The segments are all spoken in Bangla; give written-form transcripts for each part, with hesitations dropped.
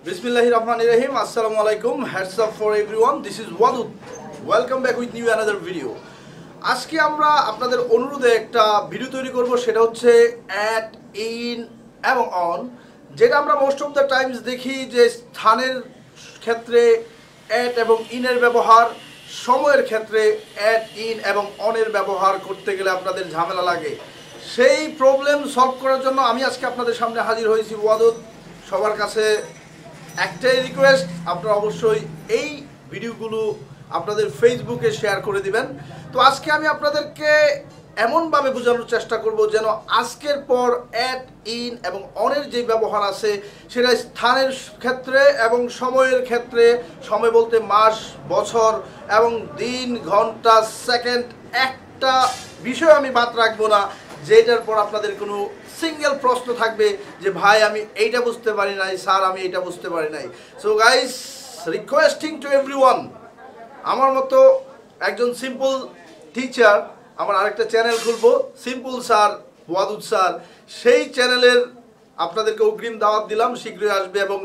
Bismillahirrahmanirrahim. Assalamualaikum. Heads up for everyone. This is Wadud. Welcome back with new another video. আজকে আমরা আপনাদের অনুরোধে একটা ভিডিও তৈরি করব, সেটা হচ্ছে অ্যাট, ইন এবং অন। যেটা আমরা মোস্ট অফ দ্য টাইমস দেখি যে স্থানের ক্ষেত্রে অ্যাট এবং ইনের ব্যবহার, সময়ের ক্ষেত্রে অ্যাট, ইন এবং অনের ব্যবহার করতে গেলে আপনাদের ঝামেলা লাগে। সেই প্রবলেম সলভ করার জন্য আমি আজকে আপনাদের সামনে হাজির হয়েছি ওয়াদুদ। সবার কাছে একটাই রিকোয়েস্ট, আপনারা অবশ্যই এই ভিডিওগুলো আপনাদের ফেসবুকে শেয়ার করে দিবেন। তো আজকে আমি আপনাদেরকে এমনভাবে বোঝানোর চেষ্টা করব যেন আজকের পর অ্যাট, ইন এবং অনের যে ব্যবহার আছে সেটা স্থানের ক্ষেত্রে এবং সময়ের ক্ষেত্রে, সময় বলতে মাস, বছর এবং দিন, ঘন্টা, সেকেন্ড, একটা বিষয় আমি বাদ রাখবো না যেটার পর আপনাদের কোনো সিঙ্গেল প্রশ্ন থাকবে যে ভাই আমি এইটা বুঝতে পারি নাই, স্যার আমি এইটা বুঝতে পারি নাই। So guys, requesting to everyone, আমার মতো একজন সিম্পল টিচার, আমার আরেকটা চ্যানেল খুলবো সিম্পল স্যার, ওয়াদুদ স্যার। সেই চ্যানেলের আপনাদেরকে অগ্রিম দাওয়াত দিলাম, শীঘ্রই আসবে এবং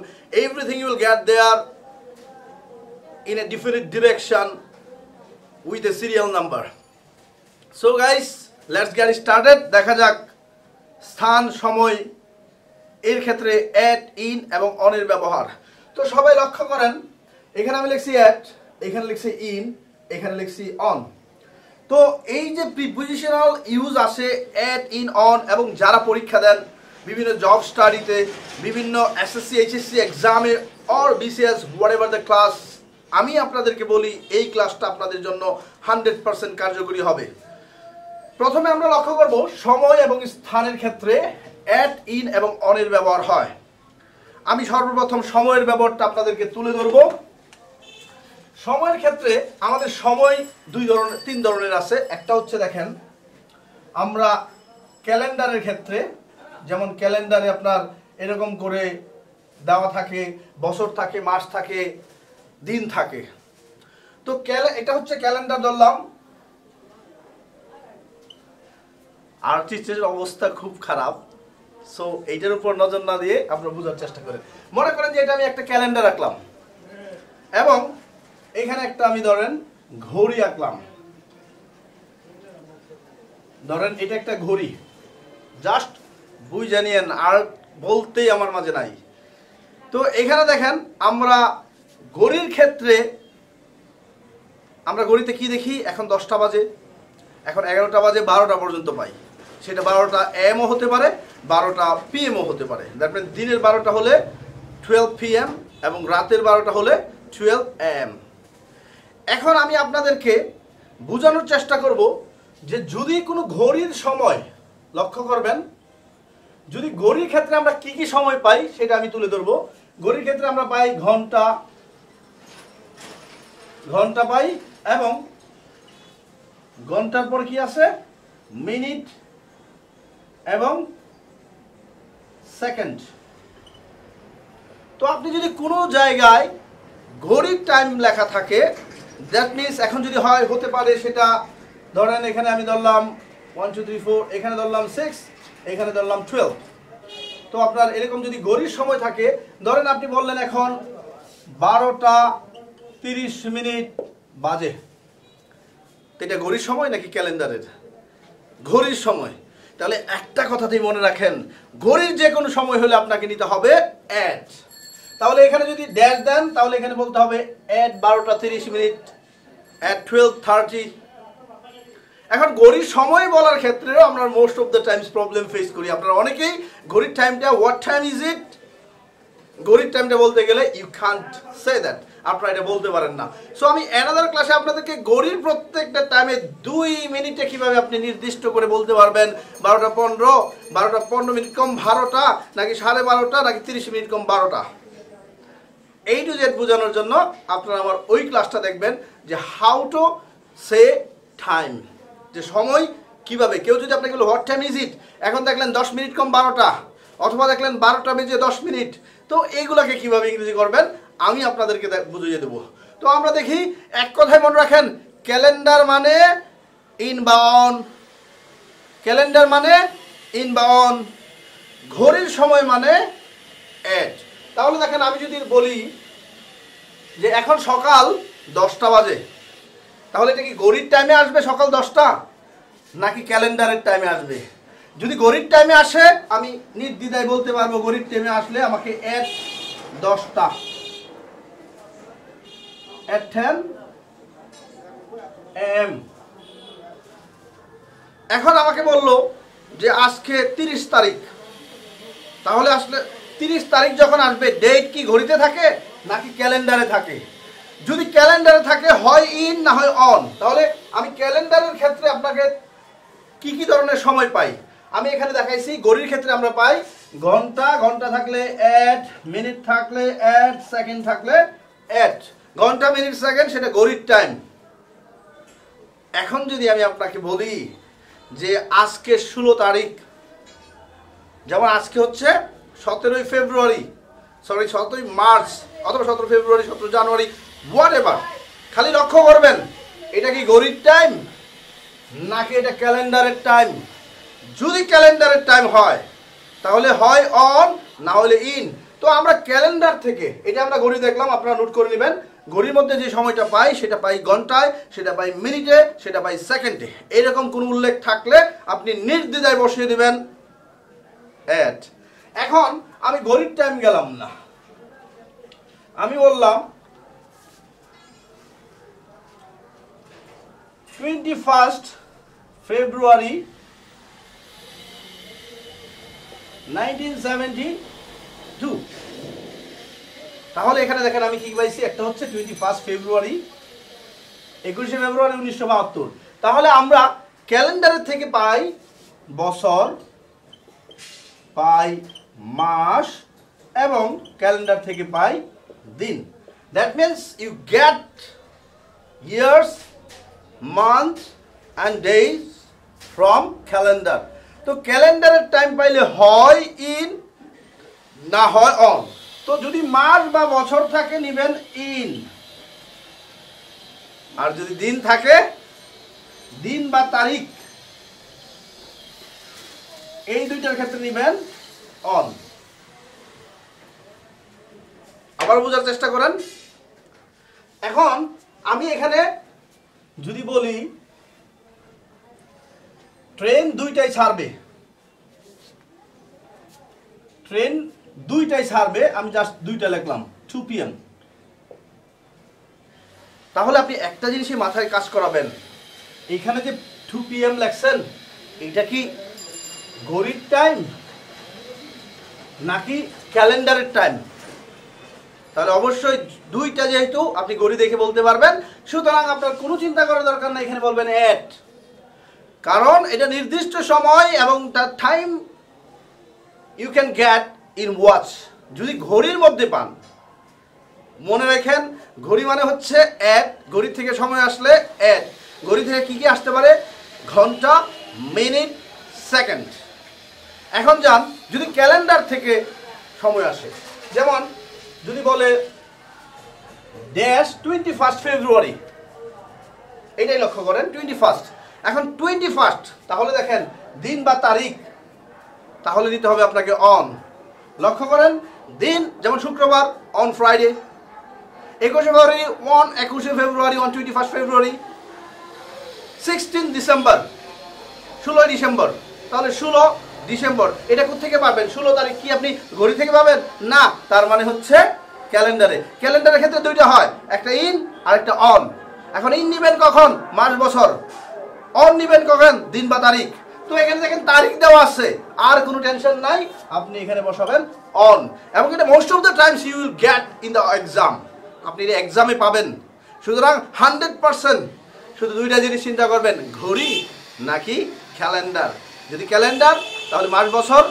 everything you will get there in a different direction with a serial number. So guys, let's get started. দেখা যাক স্থান, সময় এর ক্ষেত্রে অ্যাট, ইন এবং অনের ব্যবহার। তো সবাই লক্ষ্য করেন, এখানে আমি লিখছি অ্যাট, এখানে লিখছি ইন, এখানে লিখছি অন। তো এই যে প্রিপোজিশনাল ইউজ আসে অ্যাট, ইন, অন, এবং যারা পরীক্ষা দেন বিভিন্ন জব স্টাডিতে, বিভিন্ন এসএসসি, এইচএসসি এক্সামে or BCS whatever the class, আমি আপনাদেরকে বলি এই ক্লাসটা আপনাদের জন্য 100% কার্যকরী হবে। প্রথমে আমরা লক্ষ্য করব সময় এবং স্থানের ক্ষেত্রে অ্যাট, ইন এবং অনের ব্যবহার হয়। আমি সর্বপ্রথম সময়ের ব্যবহারটা আপনাদেরকে তুলে ধরব। সময়ের ক্ষেত্রে আমাদের সময় তিন ধরনের আছে। একটা হচ্ছে দেখেন, আমরা ক্যালেন্ডারের ক্ষেত্রে, যেমন ক্যালেন্ডারে আপনার এরকম করে দেওয়া থাকে, বছর থাকে, মাস থাকে, দিন থাকে। তো এটা হচ্ছে ক্যালেন্ডার ধরলাম। আর্টিস্টের অবস্থা খুব খারাপ, সো এইটার উপর নজর না দিয়ে আপনারা বোঝার চেষ্টা করেন। মনে করেন যে এটা আমি একটা ক্যালেন্ডার আঁকলাম এবং এখানে একটা আমি ধরেন ঘড়ি আঁকলাম। ধরেন এটা একটা ঘড়ি, জাস্ট বুঝে নিয়েন, আর বলতেই আমার মাঝে নাই। তো এখানে দেখেন, আমরা ঘড়ির ক্ষেত্রে আমরা ঘড়িতে কি দেখি, এখন 10টা বাজে, এখন 11টা বাজে, 12টা পর্যন্ত পাই। সেটা 12টা এমও হতে পারে, 12টা পিএমও হতে পারে। দ্যাট মিন দিনের 12টা হলে 12 PM এবং রাতের 12টা হলে 12 AM। এখন আমি আপনাদেরকে বোঝানোর চেষ্টা করব যে যদি কোনো ঘড়ির সময়, লক্ষ্য করবেন, যদি ঘড়ির ক্ষেত্রে আমরা কি কি সময় পাই সেটা আমি তুলে ধরব। ঘড়ির ক্ষেত্রে আমরা পাই ঘন্টা, ঘন্টা পাই, এবং ঘন্টার পর কি আছে, মিনিট এবং সেকেন্ড। তো আপনি যদি কোনো জায়গায় ঘড়ির টাইম লেখা থাকে, দ্যাট মিনস এখন যদি হয় হতে পারে সেটা ধরেন এখানে আমি ধরলাম 1 2 3 4, এখানে ধরলাম 6, এখানে ধরলাম 12। তো আপনার এরকম যদি ঘড়ির সময় থাকে, ধরেন আপনি বললেন এখন 12টা 30 মিনিট বাজে, এটা ঘড়ির সময় নাকি ক্যালেন্ডারের? ঘড়ির সময়। তাহলে একটা কথাতেই মনে রাখেন, ঘড়ির যে কোনো সময় হলে আপনাকে নিতে হবে অ্যাট। তাহলে এখানে যদি ড্যাশ দেন তাহলে এখানে বলতে হবে অ্যাট 12টা 30 মিনিট, অ্যাট 12:30। এখন ঘড়ির সময় বলার ক্ষেত্রেও আমরা most of the Times problem face করি। আপনারা অনেকেই ঘড়ির টাইমটা, হোয়াট টাইম ইজ ইট, ঘড়ির টাইমটা বলতে গেলে ইউ কান্ট সে দ্যাট, আপনারা এটা বলতে পারেন না। সো আমি অ্যানাদার ক্লাসে আপনাদেরকে ঘড়ির প্রত্যেকটা টাইমে 2 মিনিটে কিভাবে আপনি নির্দিষ্ট করে বলতে পারবেন 12টা 15, 12টা 15 মিনিট কম 12টা, নাকি 12:30, নাকি 30 মিনিট কম 12টা, এই টু জেড বোঝানোর জন্য আপনারা আমার ওই ক্লাসটা দেখবেন যে হাউ টু সে টাইম, যে সময় কিভাবে। কেউ যদি আপনাকে বলে হোয়াট টাইম ইজ ইট, এখন দেখলেন 10 মিনিট কম 12টা, অথবা দেখলেন 12টা বেজে 10 মিনিট, তো এইগুলাকে কিভাবে ইংরেজি করবেন আমি আপনাদেরকে বুঝিয়ে দেবো। তো আমরা দেখি, এক কথায় মনে রাখেন, ক্যালেন্ডার মানে ইন বা অন, ক্যালেন্ডার মানে ইন বা অন, ঘড়ির সময় মানে অ্যাট। তাহলে দেখেন আমি যদি বলি যে এখন সকাল 10টা বাজে, তাহলে এটা কি ঘড়ির টাইমে আসবে সকাল 10টা নাকি ক্যালেন্ডারের টাইমে আসবে? যদি ঘড়ির টাইমে আসে আমি নির্দ্বিধায় বলতে পারবো ঘড়ির টাইমে আসলে আমাকে at 10টা at 10 am। এখন আমাকে বললো যে আজকে 30 তারিখ, তাহলে আসলে 30 তারিখ যখন আসবে ডেট কি ঘড়িতে থাকে নাকি ক্যালেন্ডারে থাকে? যদি ক্যালেন্ডারে থাকে হয় ইন না হয় অন। তাহলে আমি ক্যালেন্ডারের ক্ষেত্রে আপনাকে কি কি ধরনের সময় পাই আমি এখানে দেখাইছি। ঘড়ির ক্ষেত্রে আমরা পাই ঘন্টা, ঘন্টা থাকলে এট, মিনিট থাকলে এট, সেকেন্ড থাকলে এট। ঘন্টা মিনিট সেকেন্ড সেটা ঘড়ির টাইম। এখন যদি আমি আপনাকে বলি যে আজকে 16 তারিখ, যেমন আজকে হচ্ছে 17 ফেব্রুয়ারি, সরি 17 মার্চ অথবা 17 ফেব্রুয়ারি, 17 জানুয়ারি, হোয়াট এভার, খালি লক্ষ্য করবেন এটা কি ঘড়ির টাইম নাকি এটা ক্যালেন্ডারের টাইম। যদি ক্যালেন্ডারের টাইম হয় তাহলে হয় অন না হলে ইন। তো আমরা ক্যালেন্ডার থেকে, এটা আমরা ঘড়ি দেখলাম, আপনারা নোট করে নেবেন, ঘড়ির মধ্যে যে সময়টা পাই সেটা পাই ঘন্টায়, সেটা পাই মিনিটে, সেটা পাই সেকেন্ডে। এরকম কোন উল্লেখ থাকলে আপনি নির্দ্বিধায় বসিয়ে দিবেন এট। এখন আমি ঘড়ির টাইম গেলাম না, আমি বললাম 21 ফেব্রুয়ারি 1972। তাহলে এখানে দেখেন আমি কি পাইছি, একটা হচ্ছে 21 ফেব্রুয়ারি, 21 ফেব্রুয়ারি 1972। তাহলে আমরা ক্যালেন্ডারের থেকে পাই বছর, পাই মাস এবং ক্যালেন্ডার থেকে পাই দিন। That means you get years, month and days from calendar. তো ক্যালেন্ডারের টাইম পাইলে হয় ইন না হয় অন। তো যদি মাস বা বছর থাকে নিবেন ইন, আর যদি দিন থাকে, দিন বা তারিখ, এই দুইটার ক্ষেত্রে নিবেন অন। আবার বোঝার চেষ্টা করেন। এখন আমি এখানে যদি বলি ট্রেন 2টায় ছাড়বে, ট্রেন 2টায় ছাড়বে, আমি জাস্ট 2টা লিখলাম 2 PM। তাহলে আপনি একটা জিনিসই মাথায় কাজ করাবেন, এখানে যে 2 PM লেখছেন এটা কি ঘড়ির টাইম নাকি ক্যালেন্ডারের টাইম? তাহলে অবশ্যই 2টা, যেহেতু আপনি ঘড়ি দেখে বলতে পারবেন, সুতরাং আপনার কোনো চিন্তা করার দরকার নাই, এখানে বলবেন এট, কারণ এটা নির্দিষ্ট সময় এবং তার time you can get in watch. যদি ঘড়ির মধ্যে পান, মনে রাখেন ঘড়ি মানে হচ্ছে এট, ঘড়ি থেকে সময় আসলে এট। ঘড়ি থেকে কি কি আসতে পারে? ঘন্টা, মিনিট, সেকেন্ড। এখন যান যদি ক্যালেন্ডার থেকে সময় আসে, যেমন যদি বলে ড্যাশ 21 ফেব্রুয়ারি, এটাই লক্ষ্য করেন 21। এখন 21, তাহলে দেখেন দিন বা তারিখ, তাহলে দিতে হবে আপনাকে অন। লক্ষ্য করেন দিন, যেমন শুক্রবার on Friday, 21 February on 21 February, on 21 February. 16 December, 16 December, তাহলে 16 ডিসেম্বর। এটা কোথেকে পাবেন? 16 তারিখ কি আপনি ঘড়ি থেকে পাবেন? না, তার মানে হচ্ছে ক্যালেন্ডারে। ক্যালেন্ডারের ক্ষেত্রে 2টা হয়, একটা ইন আর একটা অন। এখন ইন নিবেন কখন? মাস বছর। অন নিবেন কখন? দিন বা তারিখ। তো এখানে দেখেন তারিখ দেওয়া আছে, আর কোনো টেনশন নাই, আপনি এখানে বসাবেন অন। এবং এটা most of the times you will get in the exam, আপনি এটা এক্সামে পাবেন। সুতরাং 100% শুধু 2টা জিনিস চিন্তা করবেন, ঘড়ি নাকি ক্যালেন্ডার। যদি ক্যালেন্ডার তাহলে মাস বছর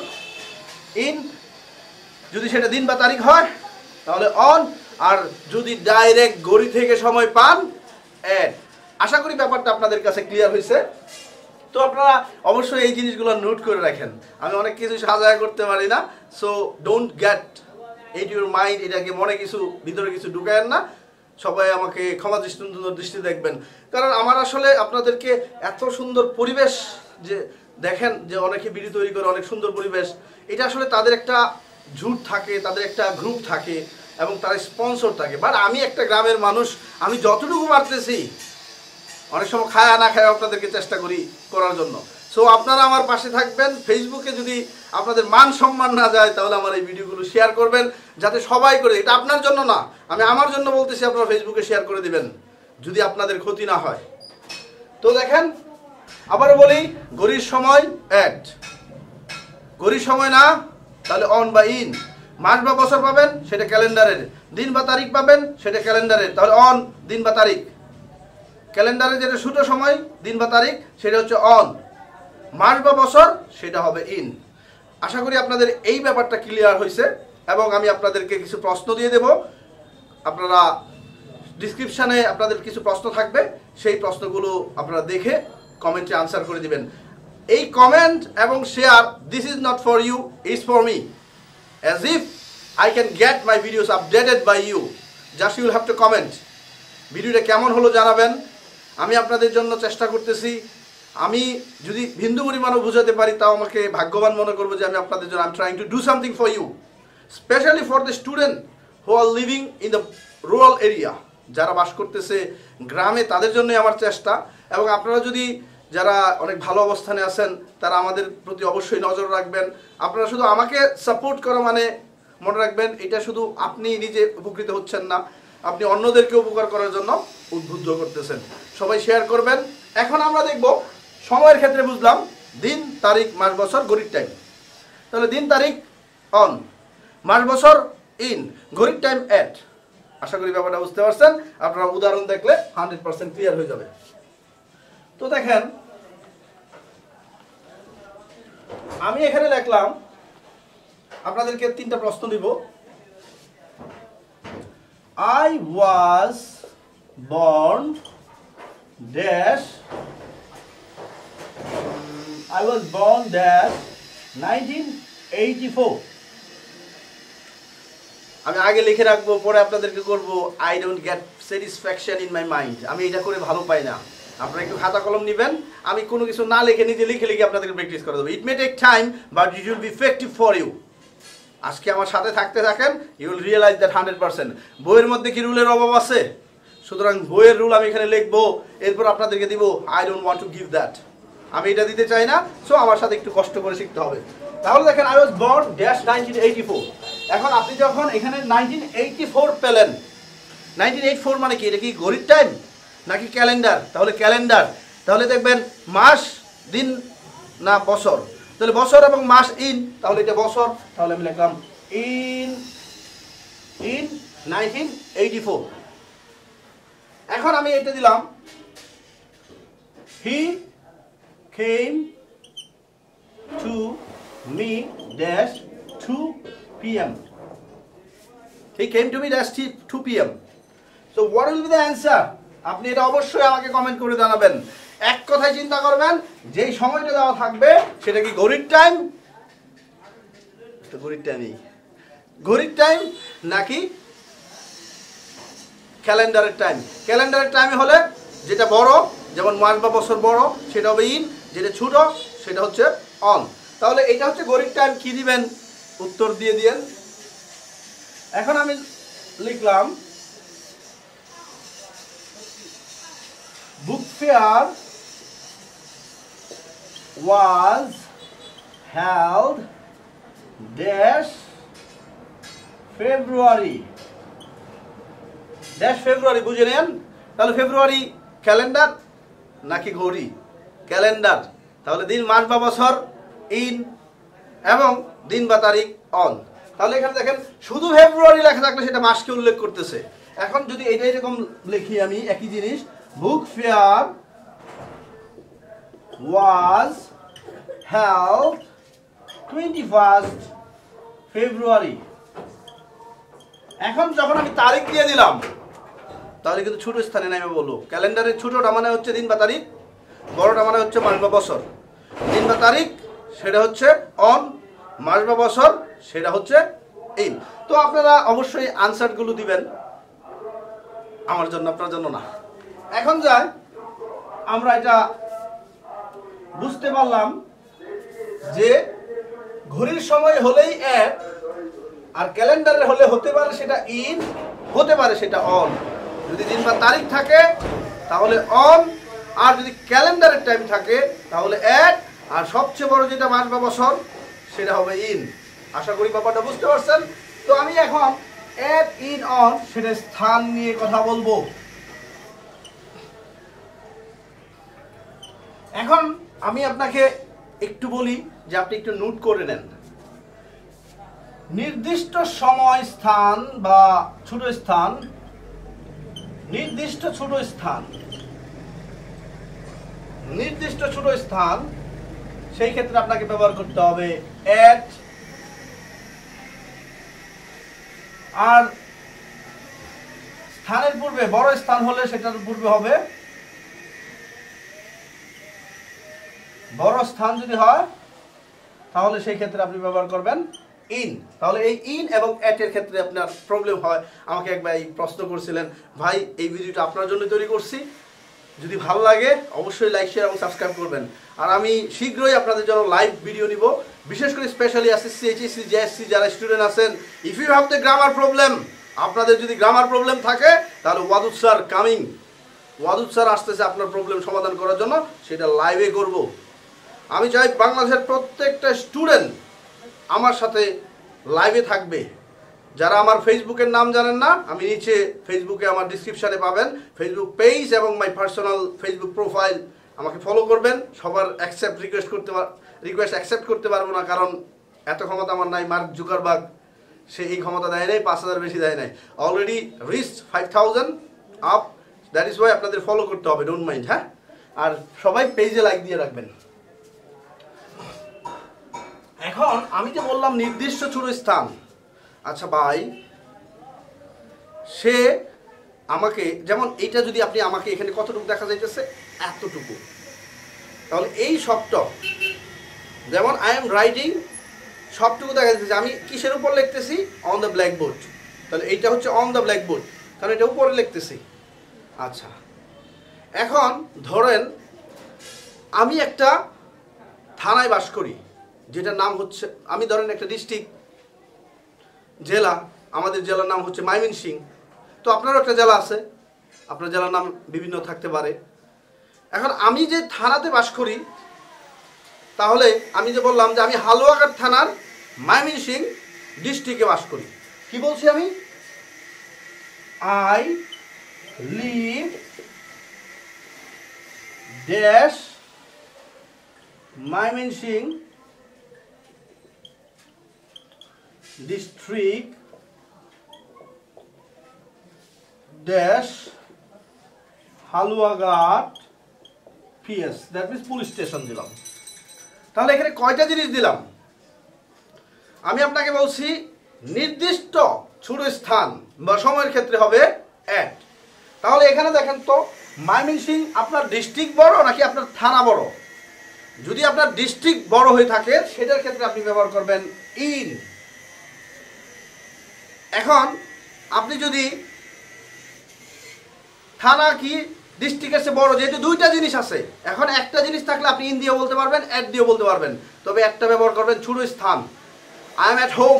ইন, যদি সেটা দিন বা তারিখ হয় তাহলে অন, আর যদি ডাইরেক্ট ঘড়ি থেকে সময় পান এট। আশা করি ব্যাপারটা আপনাদের কাছে ক্লিয়ার হয়েছে। তো আপনারা অবশ্যই এই জিনিসগুলো নোট করে রাখেন। আমি অনেক কিছু সাজায় করতে পারি না, so don't get it your mind, এটাকে মনে কিছু ভিতরে কিছু ঢুকায়েন না। সবাই আমাকে ক্ষমা দৃষ্টি দেখবেন, কারণ আমার আসলে আপনাদেরকে এত সুন্দর পরিবেশ, যে দেখেন যে অনেকে ভিডিও তৈরি করে, অনেক সুন্দর পরিবেশ, এটা আসলে তাদের একটা ঝুট থাকে, তাদের একটা গ্রুপ থাকে এবং তারা স্পন্সর থাকে। বাট আমি একটা গ্রামের মানুষ, আমি যতটুকু পারতেছি অনেক সময় খায়া না খায় আপনাদেরকে চেষ্টা করি করার জন্য। সো আপনারা আমার পাশে থাকবেন। ফেসবুকে যদি আপনাদের মান সম্মান না যায় তাহলে আমার এই ভিডিওগুলো শেয়ার করবেন, যাতে সবাই করে। এটা আপনার জন্য না, আমি আমার জন্য বলতেছি, আপনারা ফেসবুকে শেয়ার করে দিবেন যদি আপনাদের ক্ষতি না হয়। তো দেখেন, আবারও বলি, ঘড়ির সময় অ্যাট, ঘড়ির সময় না তাহলে অন বা ইন। মাস বা বছর পাবেন সেটা ক্যালেন্ডারের, দিন বা তারিখ পাবেন সেটা ক্যালেন্ডারের, তাহলে অন দিন বা তারিখ। ক্যালেন্ডারে যেটা ছোট সময় দিন বা তারিখ সেটা হচ্ছে অন, মাস বা বছর সেটা হবে ইন। আশা করি আপনাদের এই ব্যাপারটা ক্লিয়ার হয়েছে এবং আমি আপনাদেরকে কিছু প্রশ্ন দিয়ে দেব। আপনারা ডিসক্রিপশানে আপনাদের কিছু প্রশ্ন থাকবে, সেই প্রশ্নগুলো আপনারা দেখে কমেন্টে আনসার করে দিবেন। এই কমেন্ট এবং share, this is not for you, is for me, as if I can get my videos updated by you. Just you'll have to comment. ভিডিওটা কেমন হলো জানাবেন, আমি আপনাদের জন্য চেষ্টা করতেছি। আমি যদি হিন্দু পরিমাণও বুঝাতে পারি তাও আমাকে ভাগ্যবান মনে করবো যে আমি আপনাদের জন্য, I am trying to do something for you, specially for the student who are living in the rural area. যারা বাস করতেছে গ্রামে, তাদের জন্যই আমার চেষ্টা। এবং আপনারা যদি যারা অনেক ভালো অবস্থানে আছেন তারা আমাদের প্রতি অবশ্যই নজর রাখবেন। আপনারা শুধু আমাকে সাপোর্ট করা মানে মনে রাখবেন, এটা শুধু আপনি নিজে উপকৃত হচ্ছেন না, আপনি অন্যদেরকে উপকার করার জন্য উদ্বুদ্ধ করতেছেন। সবাই শেয়ার করবেন। এখন আমরা দেখব সময়ের ক্ষেত্রে বুঝলাম দিন, তারিখ, মাস, বছর, ঘড়ির টাইম। তাহলে দিন, তারিখ অন, মাস, বছর ইন, ঘড়ির টাইম অ্যাট। আশা করি ব্যাপারটা বুঝতে পারছেন। আপনারা উদাহরণ দেখলে 100% ক্লিয়ার হয়ে যাবে। তো দেখেন, আমি এখানে লিখলাম, আপনাদেরকে 3টা প্রশ্ন দিব। I was born dash 1984. আমি আগে লিখে রাখবো, পরে আপনাদেরকে করব। I don't get satisfaction in my mind. আমি এটা করে ভালো পাই না। আপনারা একটু খাতা কলম নেবেন, আমি কোনো কিছু না লিখে নিজে লিখে লিখে আপনাদেরকে প্র্যাকটিস করে দেবো। It may take time but it will be effective for you. আজকে আমার সাথে থাকতে থাকেন, ইউ উইল রিয়েলাইজ দ্যাট 100%। বইয়ের মধ্যে কি রুলের অভাব আছে? সুতরাং বইয়ের রুল আমি এখানে লিখবো, এরপর আপনাদেরকে দিব। I don't want to give that, আমি এটা দিতে চাই না। সো আমার সাথে একটু কষ্ট করে শিখতে হবে। তাহলে দেখেন, আই ওয়াজ বর্ন ড্যাশ 1984। এখন আপনি যখন এখানে 1984 পেলেন, 1984 মানে কি? এটা কি ঘড়ির টাইম নাকি ক্যালেন্ডার? তাহলে ক্যালেন্ডার। তাহলে দেখবেন মাস, দিন না বছর? তাহলে বছর এবং মাস ইন, তাহলে এটা বছর। তাহলে আমি লিখলাম ইন 1984। এখন আমি এটা দিলাম, হি came to me dash 2 p.m. He came to me dash 2 p.m. So what will be the answer? আপনি এটা অবশ্যই আমাকে কমেন্ট করে জানাবেন। এক কথায় চিন্তা করবেন, যেই সময়টা দেওয়া থাকবে সেটা কি ঘড়ির টাইম? ঘড়ির টাইম নাকি ক্যালেন্ডারের টাইম? ক্যালেন্ডারের টাইম হলে যেটা বড়, যেমন মাস বা বছর বড়, সেটা হবে ইন, যেটা ছোট সেটা হচ্ছে অন। তাহলে এটা হচ্ছে ঘড়ির টাইম। কি দিবেন? উত্তর দিয়ে দিয়েন। এখন আমি লিখলাম, book fair was held dash February dash February। বুঝে নেন। তাহলে ফেব্রুয়ারি ক্যালেন্ডার নাকি ঘড়ি? ক্যালেন্ডার। তাহলে দিন, মাস বা বছর ইন এবং দিন বা তারিখ অন। তাহলে এখানে দেখেন, শুধু ফেব্রুয়ারি লেখা থাকলে সেটা মাসকে উল্লেখ করতেছে। এখন যদি এটা এরকম লিখি আমি, একই জিনিস, book fair was held 21st February। এখন যখন আমি তারিখ দিয়ে দিলাম, তাহলে কিন্তু ছোট স্থানে নেমে বলবো। ক্যালেন্ডারের ছোটটা মানে হচ্ছে দিন বা তারিখ, বড়টা মানে হচ্ছে মাস বা বছর। দিন বা তারিখ সেটা হচ্ছে অন, মাস বা বছর সেটা হচ্ছে ইন। তো আপনারা অবশ্যই আনসারগুলো দিবেন, আমার জন্য, আপনার জন্য না। এখন যাই, আমরা এটা বুঝতে পারলাম যে ঘড়ির সময় হলেই এক, আর ক্যালেন্ডারে হলে হতে পারে সেটা ইন, হতে পারে সেটা অন। যদি দিন বা তারিখ থাকে তাহলে অন, আর যদি ক্যালেন্ডারের টাইম থাকে তাহলে অ্যাট, আর সবচেয়ে বড় যেটা মাস বা বছর সেটা হবে ইন। আশা করি ব্যাপারটা বুঝতে পারছেন। তো আমি এখন অ্যাট, ইন, অন সেটা স্থান নিয়ে কথা বলবো। এখন আমি আপনাকে একটু বলি যে আপনি একটু নোট করে নেন। নির্দিষ্ট সময় স্থান বা ছোট স্থান, নির্দিষ্ট ছোট স্থান, নির্দিষ্ট ছোট স্থান, সেই ক্ষেত্রে আপনাকে ব্যবহার করতে হবে অ্যাট। আর স্থানের পূর্বে বড় স্থান হলে সেটার পূর্বে হবে, বড় স্থান যদি হয় তাহলে সেই ক্ষেত্রে আপনি ব্যবহার করবেন ইন। তাহলে এই ইন এবং অ্যাট এর ক্ষেত্রে আপনার প্রবলেম হয়। আমাকে একবার এই প্রশ্ন করছিলেন, ভাই এই ভিডিওটা আপনার জন্য তৈরি করছি, যদি ভালো লাগে অবশ্যই লাইক, শেয়ার এবং সাবস্ক্রাইব করবেন। আর আমি শীঘ্রই আপনাদের জন্য লাইভ ভিডিও নিব, বিশেষ করে স্পেশালি এসএসসি, এইচএসসি, জেএসসি যারা স্টুডেন্ট আছেন, if you have the grammar problem, আপনাদের যদি গ্রামার প্রবলেম থাকে তাহলে Wadud sir coming, Wadud sir আসতেছে আপনার প্রবলেম সমাধান করার জন্য, সেটা লাইভে করব। আমি চাই বাংলাদেশের প্রত্যেকটা স্টুডেন্ট আমার সাথে লাইভে থাকবে। যারা আমার ফেসবুকের নাম জানেন না, আমি নিচে ফেসবুকে আমার ডিসক্রিপশানে পাবেন ফেসবুক পেজ এবং মাই পার্সোনাল ফেসবুক প্রোফাইল, আমাকে ফলো করবেন। সবার রিকোয়েস্ট অ্যাকসেপ্ট করতে পারবো না, কারণ এত ক্ষমতা আমার নাই। মার্ক জুকারবার্গ সে এই ক্ষমতা দেয় নাই, 5,000 বেশি দেয় নাই, already reached 5,000 up. That is Y আপনাদের ফলো করতে হবে, ডোন্ট মাইন্ড। হ্যাঁ, আর সবাই পেজে লাইক দিয়ে রাখবেন। এখন আমি যে বললাম নির্দিষ্ট ছোট স্থান, আচ্ছা ভাই, সে আমাকে, যেমন এইটা যদি আপনি আমাকে এখানে কতটুকু দেখা যাইতেছে, এতটুকু, তাহলে এই সবটা, যেমন আই এম রাইটিং, সবটুকু দেখা যাচ্ছে। আমি কিসের উপর লিখতেছি? On the blackboard. তাহলে এইটা হচ্ছে অন দ্য ব্ল্যাকবোর্ড, কারণ এটা উপরে লিখতেছি। আচ্ছা, এখন ধরেন আমি একটা থানায় বাস করি, যেটার নাম হচ্ছে, আমি ধরেন একটা ডিস্ট্রিক্ট, জেলা, আমাদের জেলার নাম হচ্ছে ময়মনসিংহ। তো আপনারও একটা জেলা আছে, আপনার জেলার নাম বিভিন্ন থাকতে পারে। এখন আমি যে থানাতে বাস করি, তাহলে আমি যে বললাম যে আমি হালুয়াঘাট থানার ময়মনসিংহ ডিস্ট্রিক্টে বাস করি, কি বলছি আমি? I live dash Mymensingh district dash Haluaghat PS, that means police station দিলাম। তাহলে এখানে কয়টা জিনিস দিলাম? আমি আপনাকে বলছি নির্দিষ্ট ছোট স্থান বা সময়ের ক্ষেত্রে হবে অ্যাট। তাহলে এখানে দেখেন তো, ময়মনসিংহ আপনার ডিস্ট্রিক্ট বড় নাকি আপনার থানা বড়? যদি আপনার ডিস্ট্রিক্ট বড় হয়ে থাকে সেটার ক্ষেত্রে আপনি ব্যবহার করবেন ইন। এখন আপনি যদি থানা কি ডিস্ট্রিক্টের চেয়ে বড়, যেহেতু দুইটা জিনিস আছে, এখন একটা জিনিস থাকলে আপনি ইন দিয়ে বলতে পারবেন, অ্যাট দিয়ে বলতে পারবেন, তবে একটা ব্যবহার করবেন ছোট স্থান। আই এম অ্যাট হোম,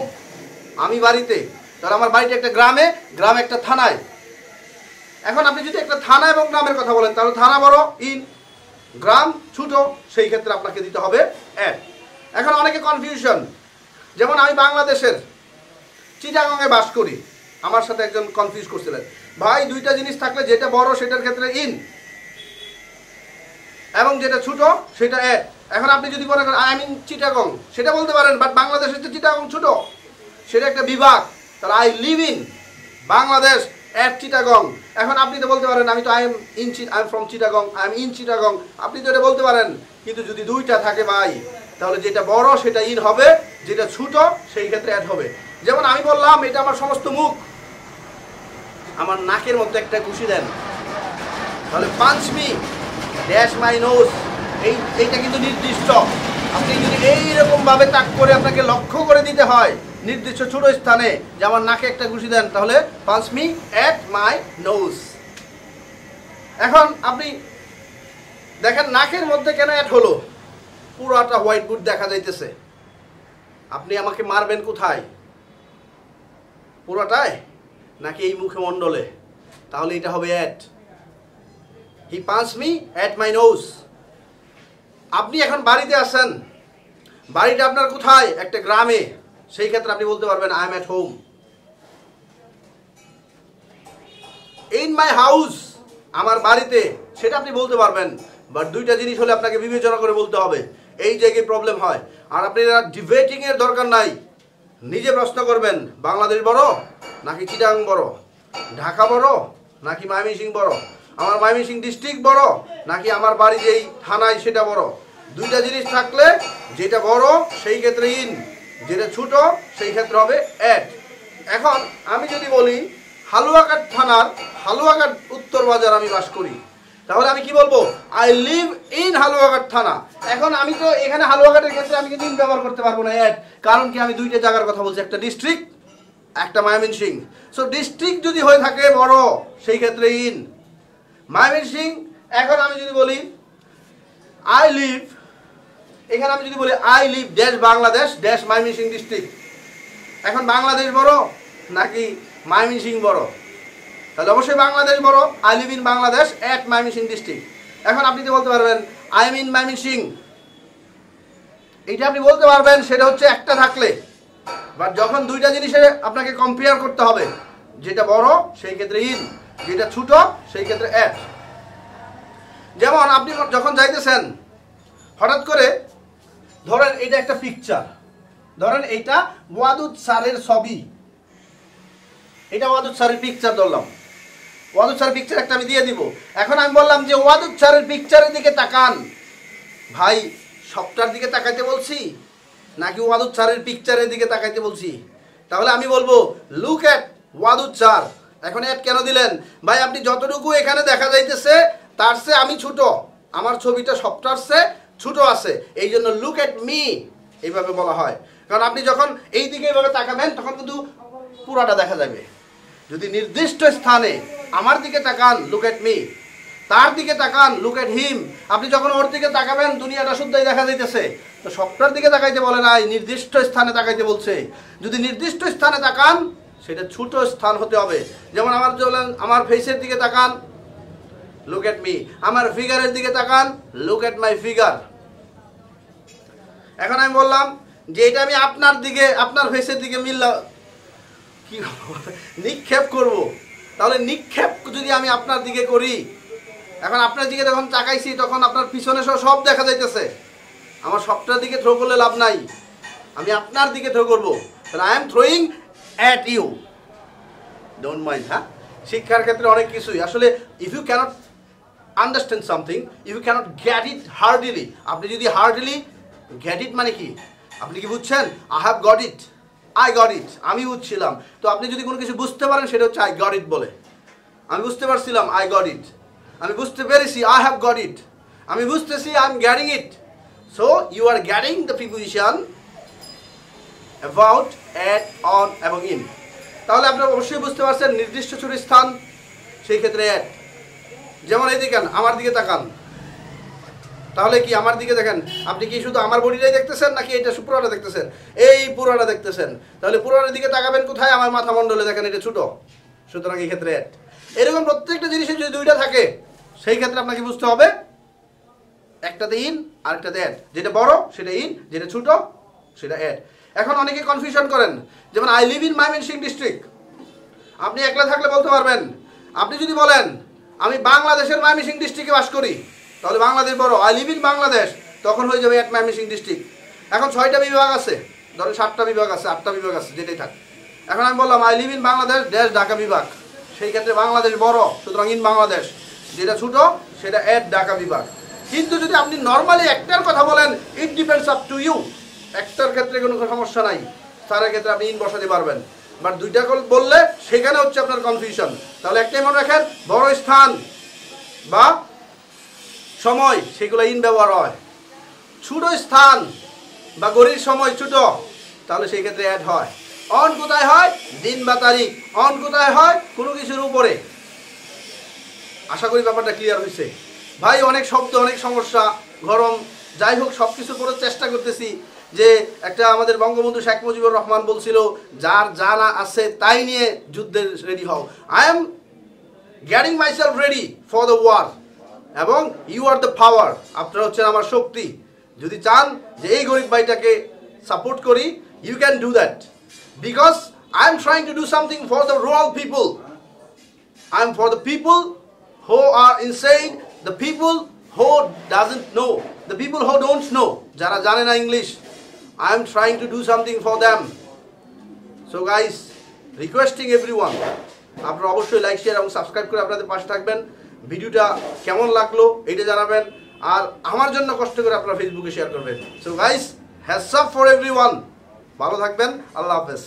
আমি বাড়িতে, তাহলে আমার বাড়িটা একটা গ্রামে, গ্রাম একটা থানায়। এখন আপনি যদি একটা থানা এবং গ্রামের কথা বলেন, তাহলে থানা বড় ইন, গ্রাম ছোট, সেই ক্ষেত্রে আপনাকে দিতে হবে অ্যাট। এখন অনেকে কনফিউশন, যেমন আমি বাংলাদেশের চিটাগংয়ে বাস করি, আমার সাথে একজন কনফিউজ করছিলেন, ভাই দুইটা জিনিস থাকলে যেটা বড় সেটার ক্ষেত্রে ইন এবং যেটা ছোট সেটা অ্যাট। এখন আপনি যদি বলেন আই এম ইন চিটাগং, সেটা বলতে পারেন, বাট বাংলাদেশের যে চিটাগং ছোট, সেটা একটা বিভাগ, তাহলে I live in Bangladesh at Chittagong. এখন আপনি তো বলতে পারেন আমি তো I am from Chittagong, I am in Chittagong, আপনি তো এটা বলতে পারেন। কিন্তু যদি দুইটা থাকে ভাই, তাহলে যেটা বড় সেটা ইন হবে, যেটা ছোট সেই ক্ষেত্রে অ্যাট হবে। যেমন আমি বললাম এটা আমার সমস্ত মুখ, আমার নাকের মধ্যে একটা ঘুষি দেন, তাহলে punch me dash my nose, এইটা কিন্তু নির্দিষ্ট। আপনি যদি এইরকমভাবে তাক করে আপনাকে লক্ষ্য করে দিতে হয় নির্দিষ্ট ছোট স্থানে, যে আমার নাকে একটা ঘুষি দেন, তাহলে punch me at my nose. এখন আপনি দেখেন নাকের মধ্যে কেন অ্যাট হলো, পুরোটা হোয়াইট বোর্ড দেখা যাইতেছে, আপনি আমাকে মারবেন কোথায়? পুরোটায় নাকি এই মুখমণ্ডলে? তাহলে এটা হবে at. He punch me at my nose. আপনি এখন বাড়িতে আছেন, বাড়িটা আপনার কোথায়? একটা গ্রামে, সেই ক্ষেত্রে আপনি বলতে পারবেন I am at home. In my house, আমার বাড়িতে, সেটা আপনি বলতে পারবেন। বাট দুইটা জিনিস হলে আপনাকে বিবেচনা করে বলতে হবে, এই জায়গায় প্রবলেম হয়। আর আপনি ডিবেটিং এর দরকার নাই, নিজে প্রশ্ন করবেন বাংলাদেশ বড় নাকি চিটাগাং বড়, ঢাকা বড় নাকি ময়মনসিংহ বড়, আমার ময়মনসিংহ ডিস্ট্রিক্ট বড় নাকি আমার বাড়ি যেই থানায় সেটা বড়। দুইটা জিনিস থাকলে যেটা বড় সেই ক্ষেত্রে ইন, যেটা ছোট সেই ক্ষেত্রে হবে অ্যাট। এখন আমি যদি বলি হালুয়াঘাট থানার হালুয়াঘাট উত্তর বাজার আমি বাস করি, তাহলে আমি কি বলবো? আই লিভ ইন হালুয়াঘাট থানা। এখন আমি তো এখানে হালুয়াঘাটের ক্ষেত্রে আমি কিন্তু ইন ব্যবহার করতে পারবো না অ্যাট, কারণ কি আমি দুইটা জায়গার কথা বলছি, একটা ডিস্ট্রিক্ট একটা ময়মনসিংহ। সো ডিস্ট্রিক্ট যদি হয়ে থাকে বড় সেই ক্ষেত্রে ইন। ময়মনসিংহ, এখন আমি যদি বলি আই লিভ, এখানে আমি যদি বলি I live dash Bangladesh dash Mymensingh district, এখন বাংলাদেশ বড় নাকি ময়মনসিংহ বড়? তাহলে অবশ্যই বাংলাদেশ বড়। I live in Bangladesh at Mymensingh district. এখন আপনি তো বলতে পারবেন আই এম ইন ময়মনসিংহ, এইটা আপনি বলতে পারবেন, সেটা হচ্ছে একটা থাকলে। বাট যখন দুইটা জিনিসে আপনাকে কম্পেয়ার করতে হবে, যেটা বড় সেই ক্ষেত্রে ইন, যেটা ছোট সেই ক্ষেত্রে অ্যাট। যেমন আপনি যখন যাইতেছেন, হঠাৎ করে ধরেন এটা একটা পিকচার, ধরেন এইটা ওয়াদুদ স্যারের ছবি, এটা ওয়াদুদ স্যারের পিকচার ধরলাম, ওয়াদুদ স্যারের পিকচার একটা আমি দিয়ে দিব। এখন আমি বললাম যে ওয়াদুদ স্যারের পিকচারের দিকে তাকান। ভাই সবটার দিকে তাকাইতে বলছি নাকি ওয়াদুদ স্যারের পিকচারের দিকে তাকাইতে বলছি? তাহলে আমি বলবো লুক অ্যাট ওয়াদুদ স্যার। এখন অ্যাট কেন দিলেন? ভাই আপনি যতটুকু এখানে দেখা যাইতেছে তার চেয়ে আমি ছোট, আমার ছবিটা সবটার চেয়ে ছোট আছে, এই জন্য লুক অ্যাট মি এইভাবে বলা হয়। কারণ আপনি যখন এই দিকে এইভাবে তাকাবেন তখন কিন্তু পুরাটা দেখা যাবে। যদি নির্দিষ্ট স্থানে আমার দিকে তাকান লুক অ্যাট মি, তার দিকে তাকান লুক অ্যাট হিম, আপনি যখন ওর দিকে তাকাবেন দুনিয়াটা শুদ্ধই দেখা যাইতেছে। তো সবটার দিকে তাকাইতে বলে নাই, নির্দিষ্ট স্থানে তাকাইতে বলছে। যদি নির্দিষ্ট স্থানে তাকান সেটা ছোট স্থান হতে হবে। যেমন আমার ফেসের দিকে তাকান লুক অ্যাট মি, আমার ফিগারের দিকে তাকান লুক অ্যাট মাই ফিগার। এখন আমি বললাম যে এটা আমি আপনার দিকে, আপনার ফেসের দিকে মিললাম, কি নিক্ষেপ করব, তাহলে নিক্ষেপ যদি আমি আপনার দিকে করি, এখন আপনার দিকে যখন তাকাইছি তখন আপনার পিছনে সব দেখা যাইতেছে, আমার সবটার দিকে থ্রো করলে লাভ নাই, আমি আপনার দিকে থ্রো করবো। তাহলে I am throwing at you, don't mind. হ্যাঁ, শিক্ষার ক্ষেত্রে অনেক কিছুই আসলে if you can't understand something, if you can't get it hardly, আপনি যদি হার্ডলি গেট ইট মানে কি, আপনি কি বুঝছেন? I have got it, I got it, আমি বুঝছিলাম। তো আপনি যদি কোনো কিছু বুঝতে পারেন সেটা হচ্ছে আই গট ইট বলে। আমি বুঝতে পারছিলাম, আই গট ইট। আমি বুঝতে পেরেছি, আই হ্যাভ গট ইট। আমি বুঝতেছি, I am getting it. So you are getting the preposition about, at, on এবং ইন। তাহলে আপনারা অবশ্যই বুঝতে পারছেন নির্দিষ্ট ছোট স্থান, সেই ক্ষেত্রে অ্যাট। যেমন এই দেখেন, আমার দিকে তাকান, তাহলে কি আমার দিকে দেখেন, আপনি কি শুধু আমার বডিটাই দেখতেছেন নাকি এটা পুরোটা দেখতেছেন? এই পুরোটা দেখতেছেন, তাহলে পুরোটার দিকে তাকাবেন কোথায়? আমার মাথা মণ্ডলে, দেখেন এটা ছোট, সুতরাং এই ক্ষেত্রে অ্যাট। এরকম প্রত্যেকটা জিনিসের যদি দুইটা থাকে সেই ক্ষেত্রে আপনাকে বুঝতে হবে একটাতে ইন আর একটাতে অ্যাট, যেটা বড় সেটা ইন, যেটা ছোট সেটা অ্যাট। এখন অনেকে কনফিউশন করেন, যেমন I live in Mymensingh district, আপনি একলা থাকলে বলতে পারবেন। আপনি যদি বলেন আমি বাংলাদেশের ময়মনসিংহ ডিস্ট্রিক্টে বাস করি, তাহলে বাংলাদেশ বড়, আই লিভ ইন বাংলাদেশ, তখন হয়ে যাবে অ্যাট ময়মনসিংহ ডিস্ট্রিক্ট। এখন 6টা বিভাগ আছে, ধরেন 7টা বিভাগ আছে, 8টা বিভাগ আছে, যেটাই থাক। এখন আমি বললাম I live in Bangladesh dash Dhaka বিভাগ, সেই ক্ষেত্রে বাংলাদেশ বড়, সুতরাং ইন বাংলাদেশ, যেটা ছোট সেটা অ্যাট ঢাকা বিভাগ। কিন্তু যদি আপনি নর্মালি একটার কথা বলেন, it depends up to you, একটার ক্ষেত্রে কোনো সমস্যা নাই, তার ক্ষেত্রে আপনি ইন বসাতে পারবেন। বাট দুইটা বললে সেখানে হচ্ছে আপনার কনফিউশন। তাহলে একটাই মনে রাখেন, বড় স্থান বা সময় সেগুলো ইন ব্যবহার হয়, ছোট স্থান বা গড়ির সময় ছোট, তাহলে সেই ক্ষেত্রে অ্যাড হয়। অন কোথায় হয়? দিন বা তারিখ। অন কোথায় হয়? কোনো কিছুর উপরে। আশা করি ব্যাপারটা ক্লিয়ার হয়েছে। ভাই অনেক শব্দ, অনেক সমস্যা, গরম, যাই হোক সব কিছু পড়ার চেষ্টা করতেছি, যে একটা আমাদের বঙ্গবন্ধু শেখ মুজিবুর রহমান বলছিল যার জানা আছে তাই নিয়ে যুদ্ধের রেডি হও। I am getting myself ready for the war এবং ইউ আর দ্য পাওয়ার, আপনারা হচ্ছেন আমার শক্তি। যদি চান যে এই গরিব ভাইটাকে সাপোর্ট করি, you can do that because I am trying to do something for the rural people. I am for the people who are insane, the people who doesn't know, the people who don't know, jara jane na English. I am trying to do something for them. So guys, requesting everyone, আপনারা অবশ্যই লাইক শেয়ার এবং সাবস্ক্রাইব করে আপনাদের পাশে থাকবেন। ভিডিওটা কেমন লাগলো এটা জানাবেন, আর আমার জন্য কষ্ট করে আপনারা ফেসবুকে শেয়ার করবেন। So guys, heads up for everyone, ভালো থাকবেন, আল্লাহ হাফেজ।